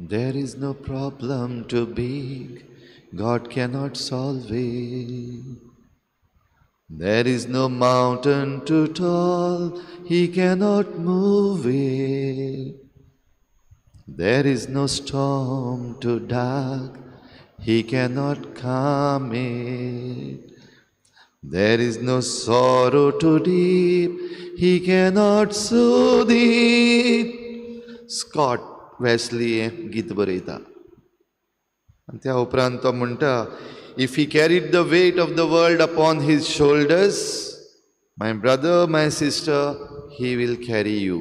There is no problem too big, God cannot solve it. There is no mountain too tall, He cannot move it. There is no storm too dark, He cannot calm it. There is no sorrow too deep, He cannot soothe it. Scott Wesley हें गीत बरयता आनी त्या उपरांत तो म्हणटा, if he carried the weight of the world upon his shoulders, my brother my sister, he will carry you.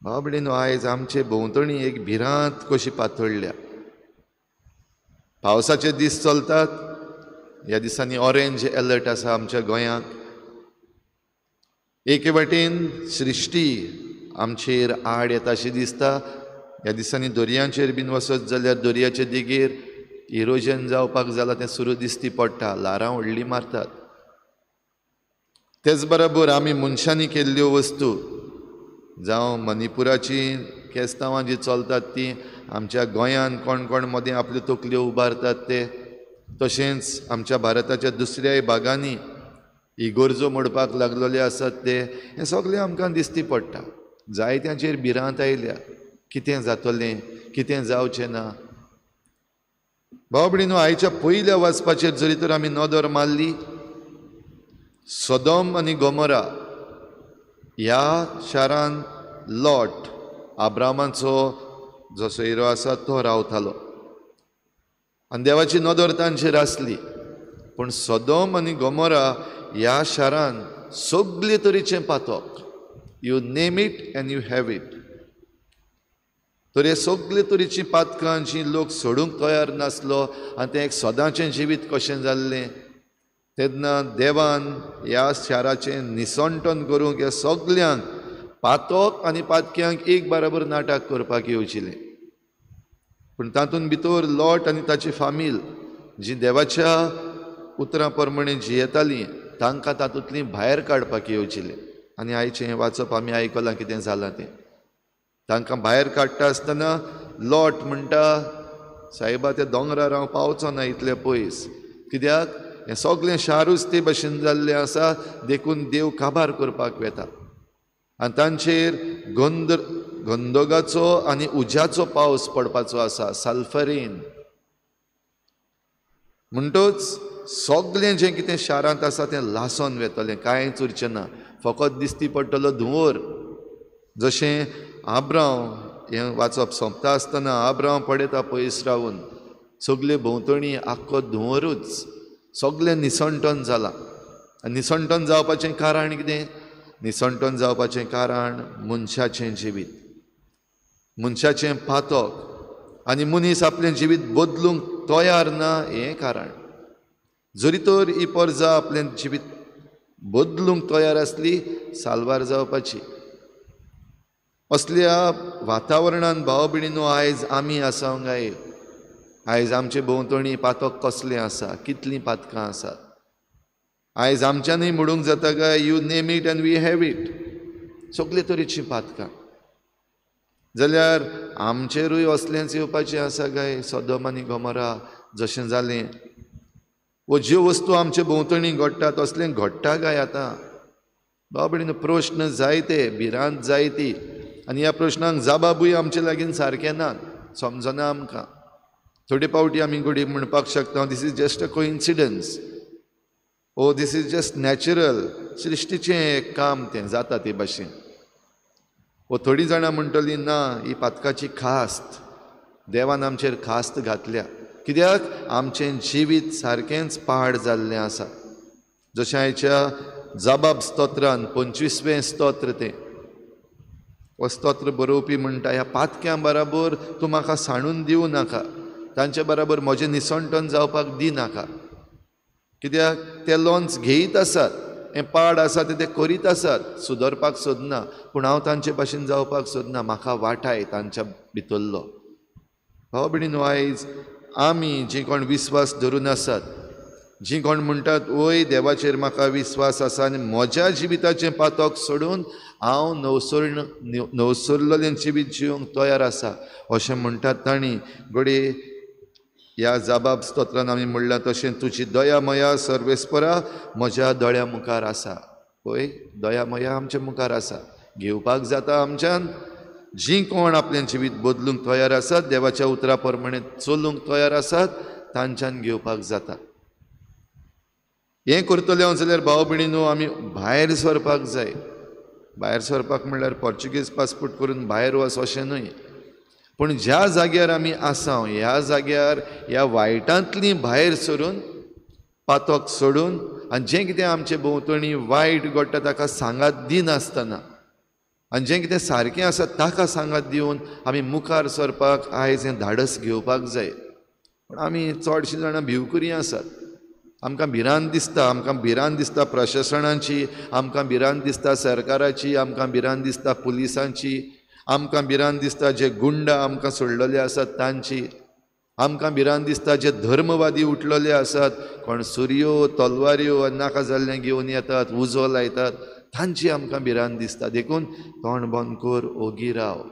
बाबडीन आयज आमचे भोंवतणी एक भिरांत कशी पातळल्या. पावसाचे दीस चलतात. ह्या दिसांनी ऑरेंज अलर्ट आसा आमच्या गोंयांत. एके वाटेन सृश्टी आमचेर आड येता अशी दिसता. ह्या दिसांनी दर्यांचेर बीन वचत जाल्यार दर्याचे देगेर इरोजन जावपाक जालां तें सुरू दिसती पडटा. ल्हारां व्हडली मारतात. तेच बरोबर आमी मनशांनी केल्ल्यो वस्तू, जावं मणिपुराची केस्तांवां जी चलतात ती, आमच्या गोंयांत कोण कोण मदें आपल्यो तकल्यो उबारतात ते, तशेंच आमच्या भारताच्या दुसऱ्याय भागांनी इगोर्जो मोडपाक लागलेले आसात ते, हें सगळें आमकां दिसती पडटा. जायत्यांचेर भिरांत आयल्या, कितें जातलें, कितें जावचें ना. भाव भयणीनो, आयच्या पयल्या वाचपाचेर जरी तर आमी नदर मारली, सदोम आनी गोमोरा ह्या शारान लॉट, आब्रामाचो जो सोयरो आसा तो रावतालो आनी देवाची नदर तांचेर आसली. पूण सदोम आनी गोमोरा ह्या शारान सगळे तरेचें पातक, you name it and you have it. तर हे सगळे तरेचीं पातकां जीं लोक सोडूंक तयार नासलो आनी तें एक सदांचें जिवीत कशें जाल्लें, तेन्ना देवान ह्या शाराचें निसंटन करूंक ह्या सगल्यांक पातक आनी पातक्यांक एक बराबर नाटक करपाक येवचिलें. पूण तातूंत भितर लॉट आनी ताची फामील जीं देवाच्या उतरां प्रमाणें जियेतालीं, तांकां तातूंतलीं भायर काडपाक येवचिलें. आनी आयचें हें वाचप आमी आयकलां कितें जालां तें. तांकां भायर काडटा आसतना लॉट म्हणटा, सायबा त्या दोंगरार हांव पावचो ना इतले पयस, कित्याक हें सगळें शारूच ते भशेन जाल्लें आसा, देखून देव काबार करपाक वेता. आनी तांचेर गंदगाचो आनी उज्याचो पावस पडपाचो आसा, सल्फरीन. म्हणटच सगळें जें कितें शारांत आसा तें लासोन वेतलें, कांयच उरचें ना. फकत दिसती पडटलो धुंवर. जशें आब्राम, हें वाचप सोंपता आसतना आब्राम पळयता पयस रावून, सगळे भोंवतणी आख्खो धुंवरूच, सगळें निसंटन जालां. आनी निसंटन जावपाचें कारण कितें? निसंटन जावपाचें कारण मनशाचें जिवीत, मनशाचें पातक, आनी मनीस आपलें जिवीत बदलूंक तयार ना हें कारण. जरी तर ही परजा आपलें जिवीत बदलूंक तयार आसली, साल्वार जावपाची. असल्या वातावरणान भाव भयणीनो आयज आमी आसा काय? आयज आमचे भोंवतणी पातक कसलें आसा, कितलीं पातकां आसात? आयज आमच्यांनी म्हणूंक जाता काय, you name it and we have it, सगळे तरेचीं पातकां. जाल्यार आमचेरूय असलेंच येवपाचें आसा काय? सदोम आनी गोमोरा जशें जालें, वो ज्यो वस्तू आमचे भोंवतणी घडटात असलें घडटा काय आतां? भाव भयणीनो, प्रश्न जायते, भिरांत जायती, आनी ह्या प्रश्नांक जबाबूय आमचे लागीं सारकें नात, समजना आमकां. थोडे फावटी आमी घडी म्हणपाक शकता, this is just a coincidence, or this is just natural, सृश्टीचें एक काम तें जाता ते भाशेन. वो थोडीं जाणां म्हणटलीं ना, ही पातकाची खास्त, देवान आमचेर खास्त घातल्या, कित्याक आमचें जिवीत सारकेंच पाड जाल्लें आसा. जशें आयच्या जबाब स्तोत्रान 25वें स्तोत्र तें, हो स्तोत्र बरोवपी म्हणटा, ह्या पातक्यां बराबर तूं म्हाका सांडून दिवं नाका, तांचे बराबर म्हजें निसंटन जावपाक दिनाका. कित्याक ते लॉन्स घेयत आसात, हें पाड आसा ते करीत आसात, सुदरपाक सोदना, पूण हांव तांचे भाशेन जावपाक सोदना, म्हाका वाटाय तांच्या भितरलो. भाव भयणीनो, आयज आमी जे कोण विस्वास धरून आसात, जी कोण म्हणटात ओय देवाचेर म्हाका विस्वास आसा आनी म्हज्या जिविताचें पातोक सोडून हांव नवसुर्लें जिवीत जिवंक तयार आसा अशें म्हणटात तांणी घोडे ह्या जबाब स्तोत्रान आमी म्हणलां तशें तुजी दया मया सर्वेस्परा म्हज्या दोळ्या मुखार आसा पळय दया मया आमच्या मुखार आसा घेवपाक जाता आमच्यान जी कोण आपलें जिवीत बदलूंक तयार आसात देवाच्या उतरा प्रमाणे चलूंक तयार आसात तांच्यान घेवपाक जाता हें करतले जाल्यार भाव भयणीनो आमी भायर सरपाक जाय भायर सरपाक म्हणल्यार पोर्चुगीज पासपोर्ट करून भायर वच अशें न्हय पूण ज्या जाग्यार आमी आसा ह्या जाग्यार ह्या वायटांतली भायर सरून पातोक सोडून आनी जें कितें आमचे भोंवतणी वायट घडटा ताका सांगात दिनासतना आनी जें कितें सारकें आसा ताका सांगात दिवन आमी मुखार सरपाक आयज हें धाडस घेवपाक जाय पूण आमी चडशीं जाणां भिवकुरी आसात आमकां भिरांत दिसता प्रशासनाची आमकां भिरांत दिसता सरकाराची आमकां भिरांत दिसता पुलिसांची आमकां भिरांत दिसता जे गुंड आमकां सोडलेले आसात तांची आमकां भिरांत दिसता जे धर्मवादी उठलेले आसात कोण सुरयो तलवाऱ्यो नाका जाल्लें घेवन येतात उजो लायतात तांची आमकां भिरांत दिसता देखून तोंड बंद कर ओगी राव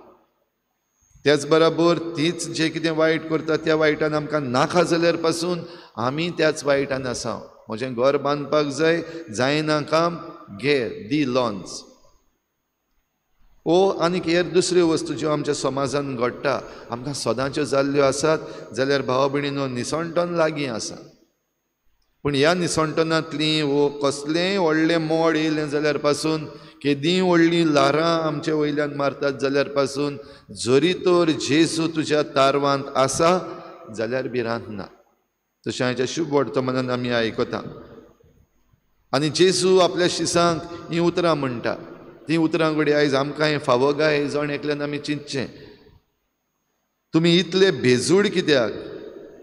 त्याच बरोबर तीच जे कितें वायट करता त्या वायटान आमकां नाका जाल्यार पासून आमी त्याच वायटान आसा म्हजें घर बांदपाक जाय जायना काम घे दी लॉन्स आनीक हेर दुसऱ्यो वस्तू ज्यो आमच्या समाजान घडटा आमकां सदांच्यो जाल्ल्यो आसात जाल्यार भाव भयणीनो निसंटन लागीं आसा पूण ह्या निसंटनांतलीं कसलेंय व्हडलें मोड येयलें जाल्यार पासून केदीं व्हडलीं ल्हारां आमचे वयल्यान मारतात जाल्यार पासून जरी तर जेजू तुज्या तारवांत आसा जाल्यार भिरांत ना तशें हाच्या शुभ वर्तमानान आमी आयकता आनी जेजू आपल्या शिसांक हीं उतरां म्हणटा ती उतरां घडये आयज आमकां हें फावो गाय जण एकल्यान आमी चिंतचें तुमी इतले बेजूड कित्याक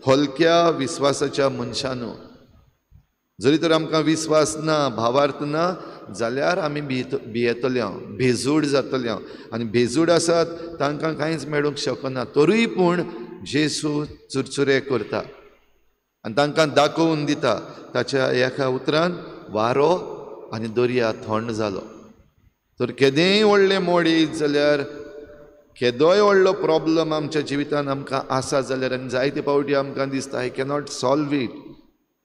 हलक्या विस्वासाच्या मनशांनो जरी तर आमकां विस्वास ना भावार्थ ना जाल्यार आमी भियेतले बेजूड जातले आनी बेजूड आसात तांकां कांयच मेळूंक शकना तरूय पूण जेजू चुरचुरे करता आनी तांकां दाखोवन दिता ताच्या एका उतरान वारो आनी दर्या थंड जालो तर केदेंय व्हडलें मोड येयत जाल्यार केदोय व्हडलो प्रॉब्लम आमच्या जिवितान आमकां आसा जाल्यार आनी जायते फावटी आमकां दिसता आय कॅनॉट सॉल्व इट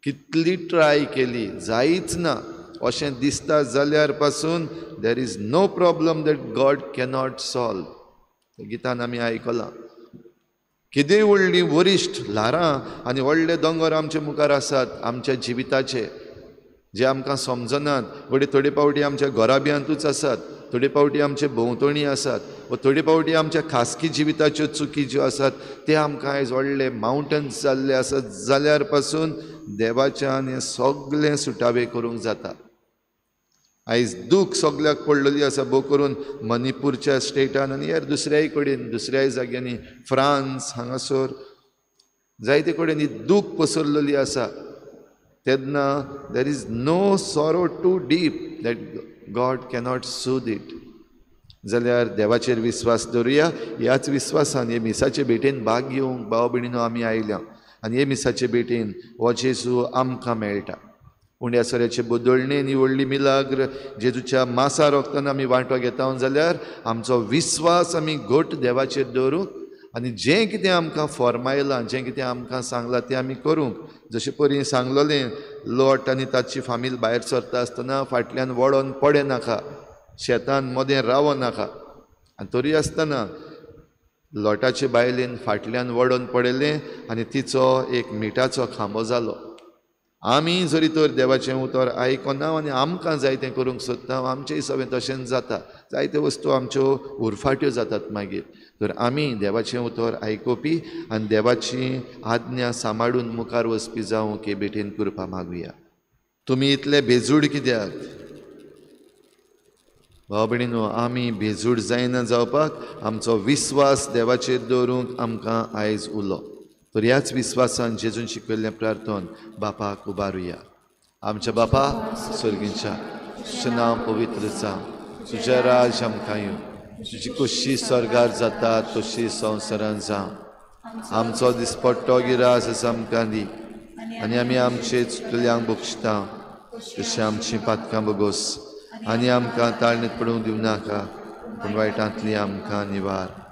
कितली ट्राय केली जायच ना अशें दिसता जाल्यार पासून there is no problem that God cannot solve गितान आमी आयकलां कितेंय व्हडलीं वरिश्ट ल्हारां आनी व्हडले दोंगर आमचे मुखार आसात आमच्या जिविताचे जे आमकां समजनात घडये थोडे फावटी आमच्या घराब्यांतूच आसात थोडे फावटी आमचे भोंवतणी आसात वा थोडे फावटी आमच्या खासगी जिविताच्यो चुकी ज्यो आसात ते आमकां आयज व्हडले मावंटन्स जाल्ले आसात जाल्यार पासून देवाच्यान हें सगळें सुटावे करूंक जाता आयज दूख सगळ्याक पडलेली आसा भोव करून मणिपूरच्या स्टेटान आनी हेर दुसऱ्याय कडेन दुसऱ्याय जाग्यांनी फ्रांस हांगासर जायते कडेन ही दूख पसरलेली आसा तेन्ना there is no sorrow too deep that God cannot soothe it जाल्यार देवाचेर विस्वास दवरुया ह्याच विस्वासान हे मिसाचे भेटेन भाग घेवंक भाव भयणीनो आमी आयल्या आनी हे मिसाचे भेटेन हो जेजू आमकां मेळटा उंड्या सोऱ्याचे बदळणे आनी व्हडली मिलाग्र जेजूच्या मासा रोगतान आमी वांटो घेता जाल्यार आमचो विस्वास आमी घट देवाचेर दवरूंक आनी जें कितें आमकां फॉर्मायलां जें कितें आमकां सांगलां तें आमी करूंक जशें परी सांगलोलें लोट आनी ताची फामील भायर सरता आसतना फाटल्यान वळोन पडे नाका शेतान मदें रावो नाका आनी तरी आसतना लोटाचे बायलेन फाटल्यान वळोन पडलें आनी तिचो एक मिठाचो खांबो जालो आमी जरी तर देवाचें उतर आयकना आनी आमकां जाय तें करूंक सोदता आमचेय सगळें तशेंच जाता जायत्यो वस्तू आमच्यो उरफाट्यो जातात मागीर तर आमी देवाचें उतर आयकुपी आनी देवाची आज्ञा सांबाळून मुखार वचपी जावं हे भेटेन कृपा मागुया तुमी इतले बेजूड कित्याक भाव भयणीनो आमी बेजूड जायना जावपाक आमचो विस्वास देवाचेर दवरूंक आमकां आयज उलो तर ह्याच विस्वासान जेजून शिकयल्लें प्रार्थन बापाक उबारुया आमच्या बापा स्वर्गींच्या तुजें नांव पवित्र जावं तुजें राज आमकां येवं तुजी कुशी स्वर्गार जाता तशी संवसारांत जावं आमचो दिसपट्टो गिरास आसा आमकां दी आनी आमी आमचे चुकल्यांक बक्षिता तशी आमची पातकां बगोस आनी आमकां ताळणेत पडूंक दिवं नाका पूण वायटांतली आमकां निवार.